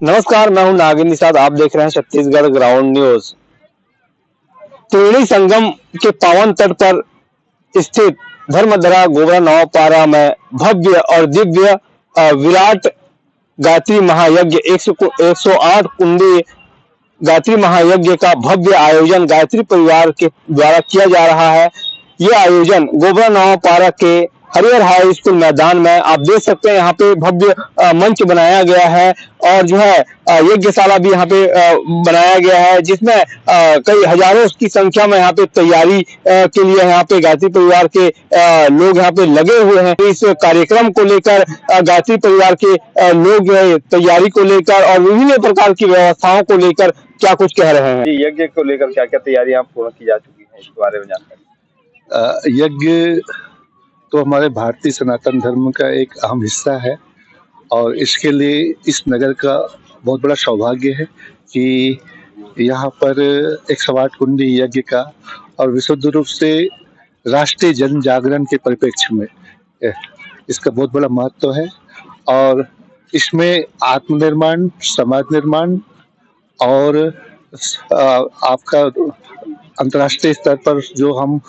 नमस्कार, मैं हूं नागिन निषाद। आप देख रहे हैं छत्तीसगढ़ ग्राउंड न्यूज। त्रिवेणी संगम के पावन तट पर स्थित धर्मधरा गोबरा नौपारा में भव्य और दिव्य विराट गायत्री महायज्ञ 108 कुंडी गायत्री महायज्ञ का भव्य आयोजन गायत्री परिवार के द्वारा किया जा रहा है। यह आयोजन गोबरा नौपारा के हरिहर हाई स्कूल मैदान में आप देख सकते हैं। यहाँ पे भव्य मंच बनाया गया है और जो है यज्ञशाला भी यहाँ पे बनाया गया है, जिसमें कई हजारों की संख्या में यहाँ पे तैयारी के लिए यहाँ पे गायत्री परिवार के लोग यहाँ पे लगे हुए हैं। इस कार्यक्रम को लेकर गायत्री परिवार के लोग जो है तैयारी को लेकर और विभिन्न प्रकार की व्यवस्थाओं को लेकर क्या कुछ कह रहे हैं। यज्ञ को लेकर क्या क्या तैयारियां पूर्ण की जा चुकी हैं, इसके बारे में जानकारी। यज्ञ तो हमारे भारतीय सनातन धर्म का एक अहम हिस्सा है और इसके लिए इस नगर का बहुत बड़ा सौभाग्य है कि यहाँ पर 108 कुंडी यज्ञ का और विशुद्ध रूप से राष्ट्रीय जन जागरण के परिप्रेक्ष्य में इसका बहुत बड़ा महत्व है। और इसमें आत्मनिर्माण, समाज निर्माण और आपका अंतर्राष्ट्रीय स्तर पर जो हम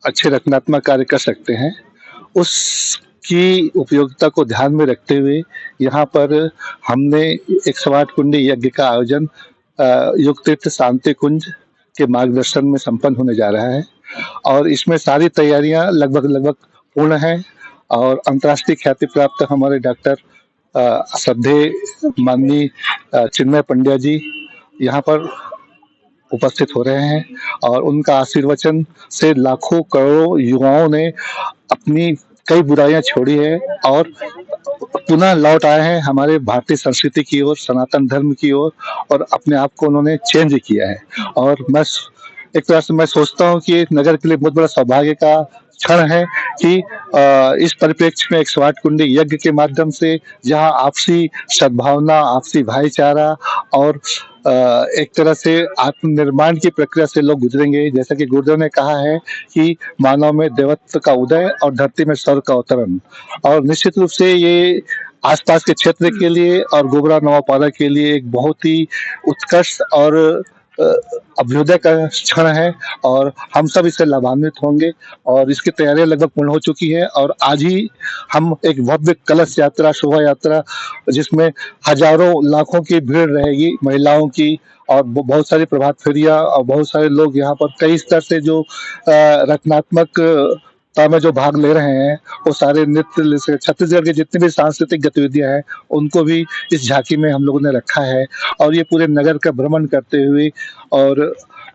अच्छे रचनात्मक कार्य कर सकते हैं, उसकी उपयोगिता को ध्यान में रखते हुए यहाँ पर हमने 108 कुंडी यज्ञ का आयोजन योग तीर्थ शांति कुंज के मार्गदर्शन में संपन्न होने जा रहा है और इसमें सारी तैयारियां लगभग पूर्ण हैं। और अंतर्राष्ट्रीय ख्याति प्राप्त हमारे डॉक्टर श्रद्धेय माननीय चिन्मय पंड्या जी यहाँ पर उपस्थित हो रहे हैं और उनका आशीर्वचन से लाखों करोड़ों युवाओं ने अपनी कई बुराइयां छोड़ी है और पुनः लौट आए हैं हमारे भारतीय संस्कृति की ओर, सनातन धर्म की ओर, और अपने आप को उन्होंने चेंज किया है। और मैं एक तरह से मैं सोचता हूँ कि नगर के लिए बहुत बड़ा सौभाग्य का क्षण है कि इस परिप्रेक्ष्य में 108 कुंडी यज्ञ के माध्यम से जहाँ आपसी सद्भावना, आपसी भाईचारा और एक तरह से आत्मनिर्माण की प्रक्रिया से लोग गुजरेंगे। जैसा कि गुरुदेव ने कहा है कि मानव में देवत्व का उदय और धरती में स्वर्ग का अवतरण, और निश्चित रूप से ये आसपास के क्षेत्र के लिए और गोबरा नौपारा के लिए एक बहुत ही उत्कृष्ट और अभ्युदय का क्षण है और हम सब इससे लाभान्वित होंगे। और इसकी तैयारियां लगभग पूर्ण हो चुकी है और आज ही हम एक भव्य कलश यात्रा, शोभा यात्रा, जिसमें हजारों लाखों की भीड़ रहेगी महिलाओं की, और बहुत सारी प्रभात फेरियां और बहुत सारे लोग यहाँ पर कई स्तर से जो रचनात्मक में जो भाग ले रहे हैं, वो सारे नृत्य से छत्तीसगढ़ के जितनी भी सांस्कृतिक गतिविधियां हैं उनको भी इस झांकी में हम लोगों ने रखा है। और ये पूरे नगर का भ्रमण करते हुए और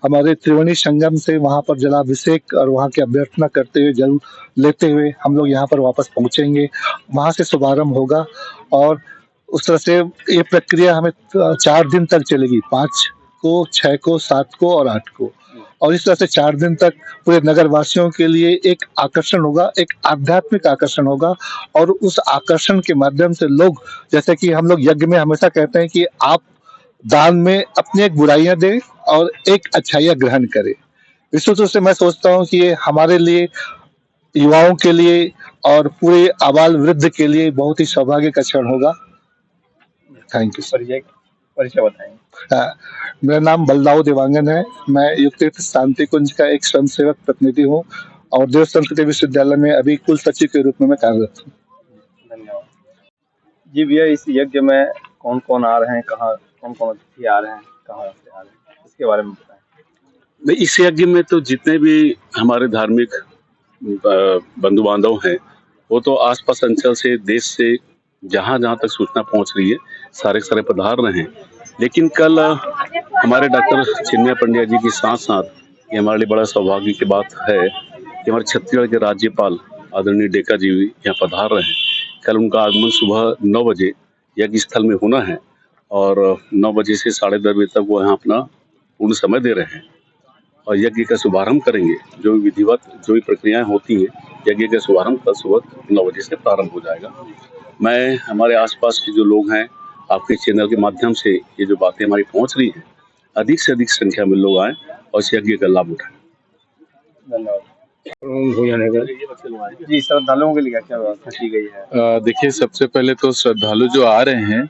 हमारे त्रिवेणी संगम से वहां पर जलाभिषेक और वहां की अभ्यर्थना करते हुए, जल लेते हुए हम लोग यहाँ पर वापस पहुंचेंगे। वहां से शुभारंभ होगा और उस तरह से ये प्रक्रिया हमें 4 दिन तक चलेगी, 5 को, 6 को, 7 को और 8 को। और इस तरह से 4 दिन तक पूरे नगर वासियों के लिए एक आकर्षण होगा, एक आध्यात्मिक आकर्षण होगा। और उस आकर्षण के माध्यम से लोग, जैसे कि हम लोग यज्ञ में हमेशा कहते हैं कि आप दान में अपनी एक बुराइयां दें और एक अच्छाइयां ग्रहण करें। विशेष रूप से मैं सोचता हूँ कि ये हमारे लिए, युवाओं के लिए और पूरे आबाल वृद्ध के लिए बहुत ही सौभाग्य का क्षण होगा। Thank you sir. परिचय बताएं। मेरा नाम बलदाऊ देवांगन है। मैं युग तीर्थ शांति कुंज का एक स्वयंसेवक प्रतिनिधि हूँ और देव संस्कृति विश्वविद्यालय में अभी कुल सचिव के रूप में मैं कार्यरत हूँ। धन्यवाद जी। भैया, इस यज्ञ में कौन कौन आ रहे हैं, कहाँ कौन कौन अतिथि आ रहे हैं, कहाँ से आ रहे हैं, इसके बारे में बताएं। इस यज्ञ में तो जितने भी हमारे धार्मिक बंधु बांधव हैं, वो तो आसपास अंचल से, देश से, जहाँ तक सूचना पहुँच रही है, सारे पधार रहे हैं। लेकिन कल हमारे डॉक्टर चिन्मय पंड्या जी के साथ साथ ये हमारे लिए बड़ा सौभाग्य की बात है कि हमारे छत्तीसगढ़ के राज्यपाल आदरणीय डेका जी भी यहाँ पधार रहे हैं। कल उनका आगमन सुबह 9 बजे यज्ञ स्थल में होना है और 9 बजे से 10:30 बजे तक वो यहाँ अपना पूर्ण समय दे रहे हैं और यज्ञ का शुभारंभ करेंगे। जो विधिवत जो भी प्रक्रियाएं होती हैं, यज्ञ का शुभारंभ कल सुबह 9 बजे से प्रारंभ हो जाएगा। मैं हमारे आसपास के जो लोग हैं, आपके चैनल के माध्यम से ये जो बातें हमारी पहुंच रही हैं, अधिक से अधिक संख्या में लोग आए और इस यज्ञ का लाभ उठाएं। धन्यवाद जी। श्रद्धालुओं के लिए क्या व्यवस्था की गई है? देखिए, सबसे पहले तो श्रद्धालु जो आ रहे हैं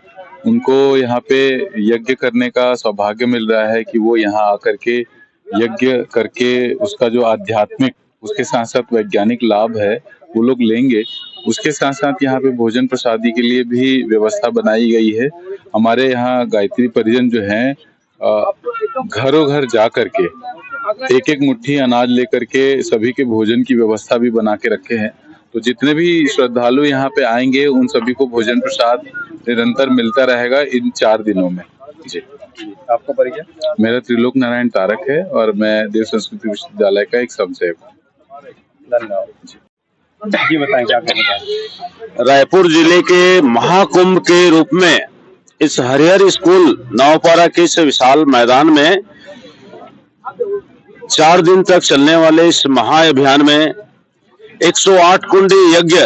उनको यहाँ पे यज्ञ करने का सौभाग्य मिल रहा है कि वो यहाँ आकर के यज्ञ करके उसका जो आध्यात्मिक उसके साथ साथ वैज्ञानिक लाभ है वो लोग लेंगे। उसके साथ साथ यहाँ पे भोजन प्रसादी के लिए भी व्यवस्था बनाई गई है। हमारे यहाँ गायत्री परिजन जो हैं घरों घर जा करके एक एक मुट्ठी अनाज लेकर के सभी के भोजन की व्यवस्था भी बना के रखे हैं। तो जितने भी श्रद्धालु यहाँ पे आएंगे उन सभी को भोजन प्रसाद निरंतर मिलता रहेगा इन 4 दिनों में। जी, आपका परिचय? मेरा त्रिलोक नारायण तारक है और मैं देव संस्कृति विश्वविद्यालय का एक समसेवक हूँ। धन्यवाद जी। बताएं क्या करेंगे? रायपुर जिले के महाकुंभ के रूप में इस हरिहर स्कूल नवपारा के इस विशाल मैदान में 4 दिन तक चलने वाले इस महाअभियान में 108 कुंडी यज्ञ,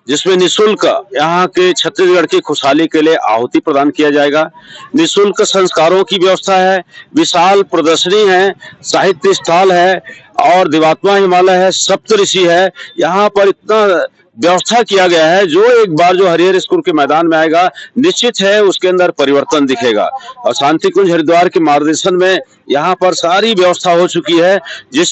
जिसमें निःशुल्क यहाँ के छत्तीसगढ़ की खुशहाली के लिए आहुति प्रदान किया जाएगा। निःशुल्क संस्कारों की व्यवस्था है, विशाल प्रदर्शनी है, साहित्य स्थल है और दिवात्मा हिमालय है, सप्तऋषि है। यहाँ पर इतना व्यवस्था किया गया है जो एक बार जो हरिहर स्कूल के मैदान में आएगा निश्चित है उसके अंदर परिवर्तन दिखेगा। और शांति कुंज हरिद्वार के मार्गदर्शन में यहाँ पर सारी व्यवस्था हो चुकी है जिस